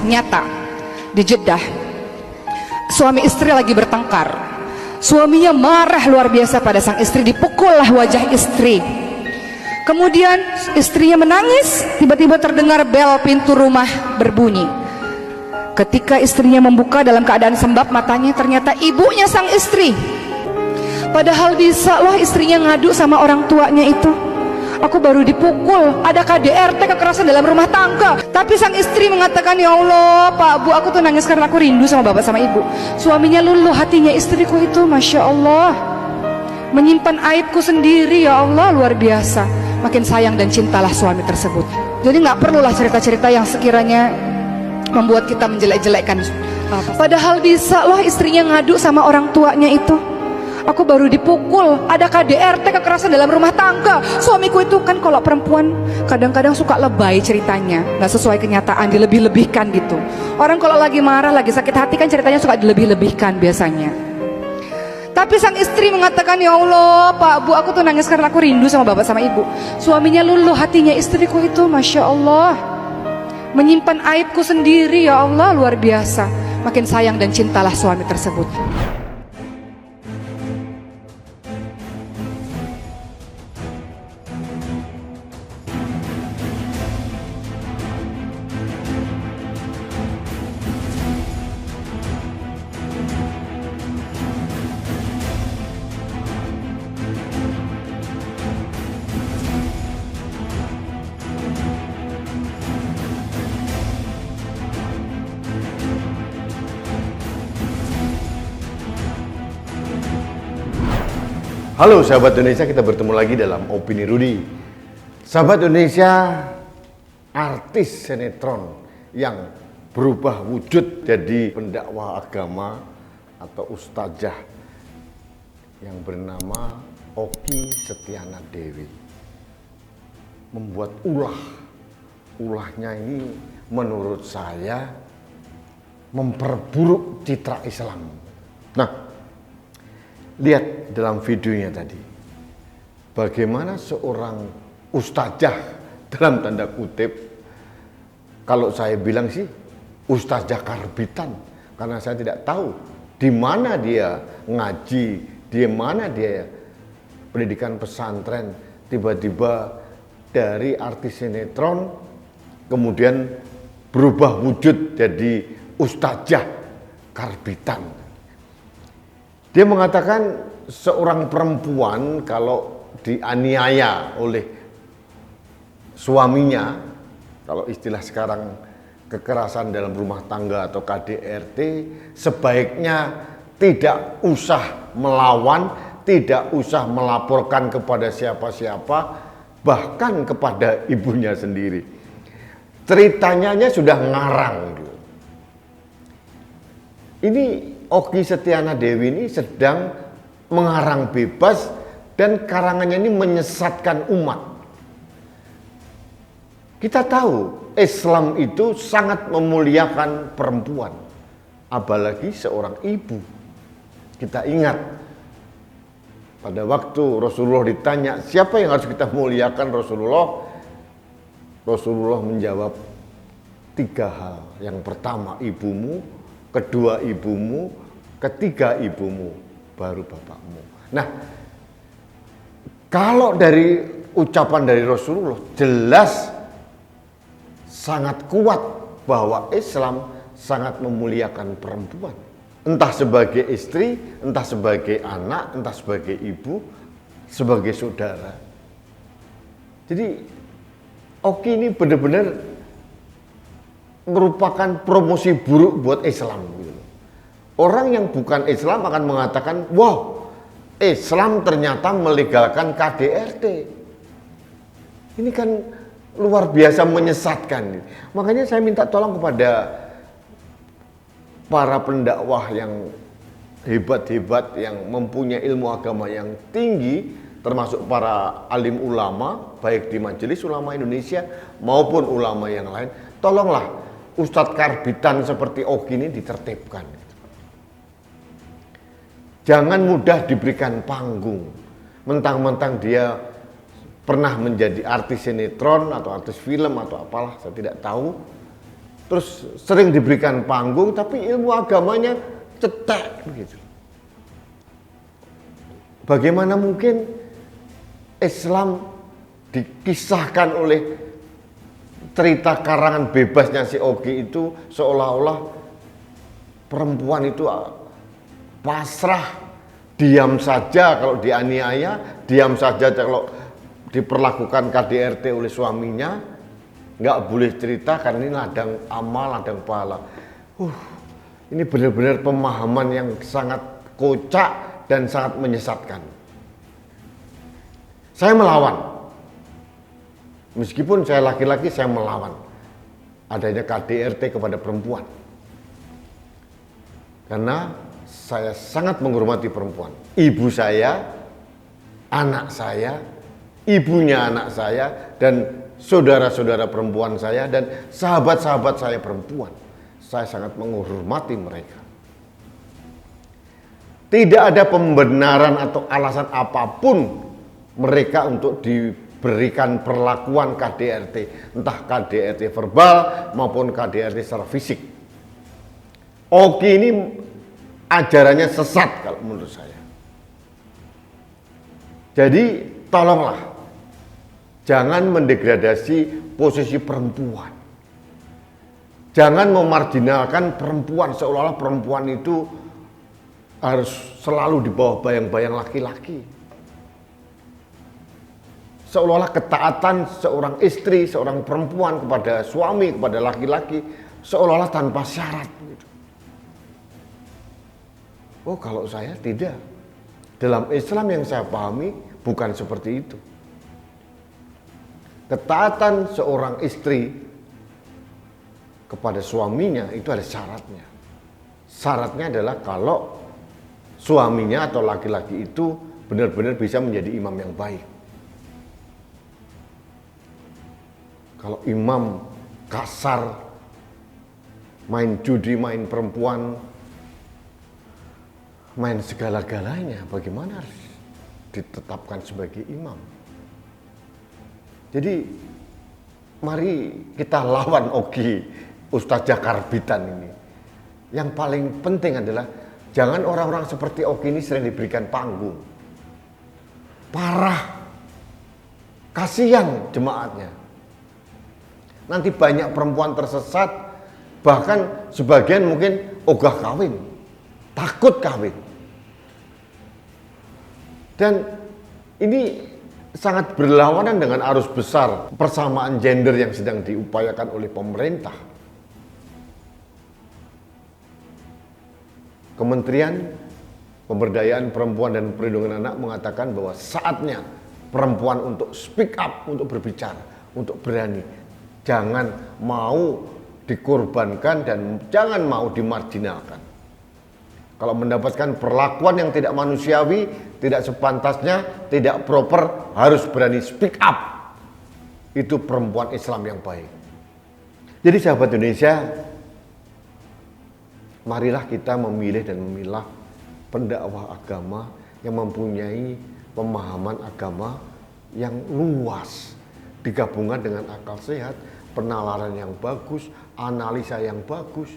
nyata di Jeddah. Suami istri lagi bertengkar. Suaminya marah luar biasa pada sang istri, dipukullah wajah istri. Kemudian istrinya menangis, tiba-tiba terdengar bel pintu rumah berbunyi. Ketika istrinya membuka dalam keadaan sembab matanya, ternyata ibunya sang istri. Padahal bisa loh istrinya ngadu sama orang tuanya itu. Aku baru dipukul, ada KDRT, kekerasan dalam rumah tangga. Tapi sang istri mengatakan, ya Allah Pak Bu, aku tuh nangis karena aku rindu sama bapak sama ibu. Suaminya luluh hatinya, istriku itu Masya Allah menyimpan aibku sendiri, ya Allah, luar biasa. Makin sayang dan cintalah suami tersebut. Jadi gak perlulah cerita-cerita yang sekiranya membuat kita menjelek-jelekkan. Padahal bisa loh istrinya ngadu sama orang tuanya itu. Aku baru dipukul, ada KDRT, kekerasan dalam rumah tangga. Suamiku itu kan kalau perempuan kadang-kadang suka lebay ceritanya, nggak sesuai kenyataan, dilebih-lebihkan gitu. Orang kalau lagi marah, lagi sakit hati kan ceritanya suka dilebih-lebihkan biasanya. Tapi sang istri mengatakan, ya Allah Pak Bu, aku tuh nangis karena aku rindu sama bapak sama ibu. Suaminya luluh hatinya, istriku itu Masya Allah menyimpan aibku sendiri, ya Allah, luar biasa. Makin sayang dan cintalah suami tersebut. Halo sahabat Indonesia, kita bertemu lagi dalam Opini Rudy. Sahabat Indonesia, artis sinetron yang berubah wujud jadi pendakwah agama atau ustazah yang bernama Okky Setiana Dewi membuat ulahnya ini menurut saya memperburuk citra Islam. Nah, lihat dalam videonya tadi, bagaimana seorang ustazah dalam tanda kutip, kalau saya bilang sih ustazah karbitan, karena saya tidak tahu di mana dia ngaji, di mana dia pendidikan pesantren, tiba-tiba dari artis sinetron kemudian berubah wujud jadi ustazah karbitan. Dia mengatakan seorang perempuan kalau dianiaya oleh suaminya, kalau istilah sekarang kekerasan dalam rumah tangga atau KDRT, sebaiknya tidak usah melawan, tidak usah melaporkan kepada siapa-siapa, bahkan kepada ibunya sendiri. Ceritanya sudah ngarang. Ini Okky Setiana Dewi ini sedang mengarang bebas dan karangannya ini menyesatkan umat. Kita tahu Islam itu sangat memuliakan perempuan, apalagi seorang ibu. Kita ingat pada waktu Rasulullah ditanya siapa yang harus kita muliakan Rasulullah menjawab 3 hal. Yang pertama ibumu, kedua ibumu, ketiga ibumu, baru bapakmu. Nah, kalau dari ucapan dari Rasulullah jelas sangat kuat bahwa Islam sangat memuliakan perempuan. Entah sebagai istri, entah sebagai anak, entah sebagai ibu, sebagai saudara. Jadi Okky ini benar-benar merupakan promosi buruk buat Islam. Orang yang bukan Islam akan mengatakan, wow, Islam ternyata melegalkan KDRT. Ini kan luar biasa menyesatkan. Makanya saya minta tolong kepada para pendakwah yang hebat-hebat, yang mempunyai ilmu agama yang tinggi, termasuk para alim ulama, baik di Majelis Ulama Indonesia maupun ulama yang lain, tolonglah Ustadz karbitan seperti Okky ini ditertibkan. Jangan mudah diberikan panggung. Mentang-mentang dia pernah menjadi artis sinetron atau artis film atau apalah, saya tidak tahu. terus sering diberikan panggung, tapi ilmu agamanya cetek begitu. Bagaimana mungkin Islam dikisahkan oleh cerita karangan bebasnya si Ogi itu seolah-olah perempuan itu pasrah, diam saja kalau dianiaya, diam saja kalau diperlakukan KDRT oleh suaminya, nggak boleh cerita karena ini ladang amal, ladang pahala. Ini benar-benar pemahaman yang sangat kocak dan sangat menyesatkan. Saya melawan. Meskipun saya laki-laki, saya melawan adanya KDRT kepada perempuan. Karena saya sangat menghormati perempuan. Ibu saya, anak saya, ibunya anak saya, dan saudara-saudara perempuan saya, dan sahabat-sahabat saya perempuan. Saya sangat menghormati mereka. Tidak ada pembenaran atau alasan apapun mereka untuk diberikan perlakuan KDRT, entah KDRT verbal maupun KDRT secara fisik. Oki ini ajarannya sesat kalau menurut saya. Jadi tolonglah jangan mendegradasi posisi perempuan. Jangan memarginalkan perempuan seolah-olah perempuan itu harus selalu di bawah bayang-bayang laki-laki. Seolah-olah ketaatan seorang istri, seorang perempuan kepada suami, kepada laki-laki, seolah-olah tanpa syarat. Oh, kalau saya tidak. Dalam Islam yang saya pahami bukan seperti itu. Ketaatan seorang istri kepada suaminya itu ada syaratnya. Syaratnya adalah kalau suaminya atau laki-laki itu benar-benar bisa menjadi imam yang baik. Kalau imam kasar, main judi, main perempuan, main segala-galanya, bagaimana harus ditetapkan sebagai imam? Jadi mari kita lawan Ogi Ustadz Jakarbitan ini. Yang paling penting adalah jangan orang-orang seperti Ogi ini sering diberikan panggung. Parah, kasihan jemaatnya. Nanti banyak perempuan tersesat, bahkan sebagian mungkin ogah kawin, takut kawin. Dan ini sangat berlawanan dengan arus besar persamaan gender yang sedang diupayakan oleh pemerintah. Kementerian Pemberdayaan Perempuan dan Perlindungan Anak mengatakan bahwa saatnya perempuan untuk speak up, untuk berbicara, untuk berani. Jangan mau dikorbankan dan jangan mau dimarginalkan. Kalau mendapatkan perlakuan yang tidak manusiawi, tidak sepantasnya, tidak proper, harus berani speak up. Itu perempuan Islam yang baik. Jadi sahabat Indonesia, marilah kita memilih dan memilah pendakwah agama yang mempunyai pemahaman agama yang luas, digabungkan dengan akal sehat, penalaran yang bagus, analisa yang bagus.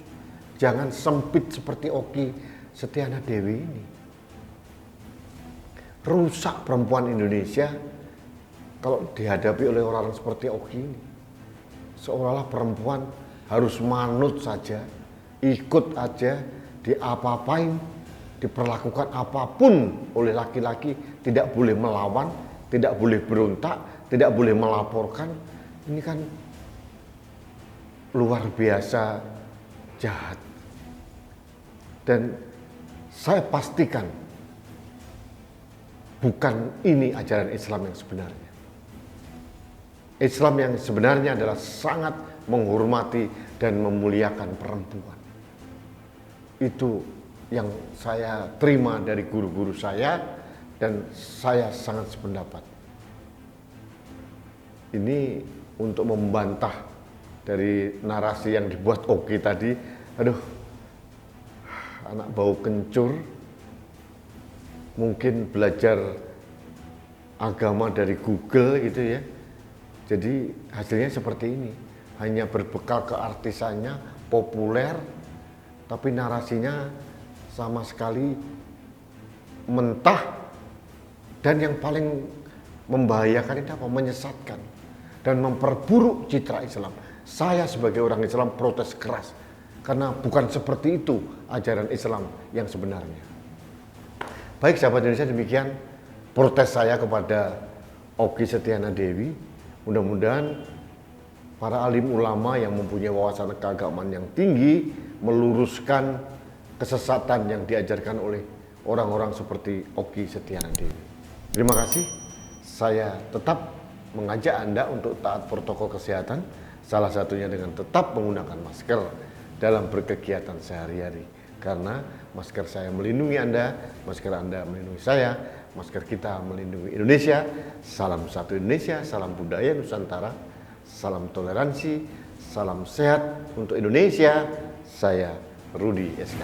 Jangan sempit seperti Oki Setiana Dewi ini. Rusak perempuan Indonesia kalau dihadapi oleh orang seperti Oki ini. Seolah-olah perempuan harus manut saja, ikut aja, diapa-apain, diperlakukan apapun oleh laki-laki, tidak boleh melawan, tidak boleh berontak, tidak boleh melaporkan. Ini kan luar biasa jahat. Dan saya pastikan bukan ini ajaran Islam yang sebenarnya. Islam yang sebenarnya adalah sangat menghormati dan memuliakan perempuan. Itu yang saya terima dari guru-guru saya dan saya sangat sependapat. Ini untuk membantah dari narasi yang dibuat Oki tadi. Aduh, anak bau kencur, mungkin belajar agama dari Google gitu ya. Jadi hasilnya seperti ini. hanya berbekal keartisannya, populer, tapi narasinya sama sekali mentah, dan yang paling membahayakan itu apa? Menyesatkan dan memperburuk citra Islam. Saya sebagai orang Islam protes keras, karena bukan seperti itu ajaran Islam yang sebenarnya. Baik sahabat Indonesia, demikian protes saya kepada Okky Setiana Dewi. Mudah-mudahan para alim ulama yang mempunyai wawasan keagamaan yang tinggi meluruskan kesesatan yang diajarkan oleh orang-orang seperti Okky Setiana Dewi. Terima kasih. Saya tetap mengajak Anda untuk taat protokol kesehatan, salah satunya dengan tetap menggunakan masker dalam berkegiatan sehari-hari. Karena masker saya melindungi Anda, masker Anda melindungi saya, masker kita melindungi Indonesia. Salam satu Indonesia, salam budaya Nusantara, salam toleransi, salam sehat untuk Indonesia. Saya Rudi SK.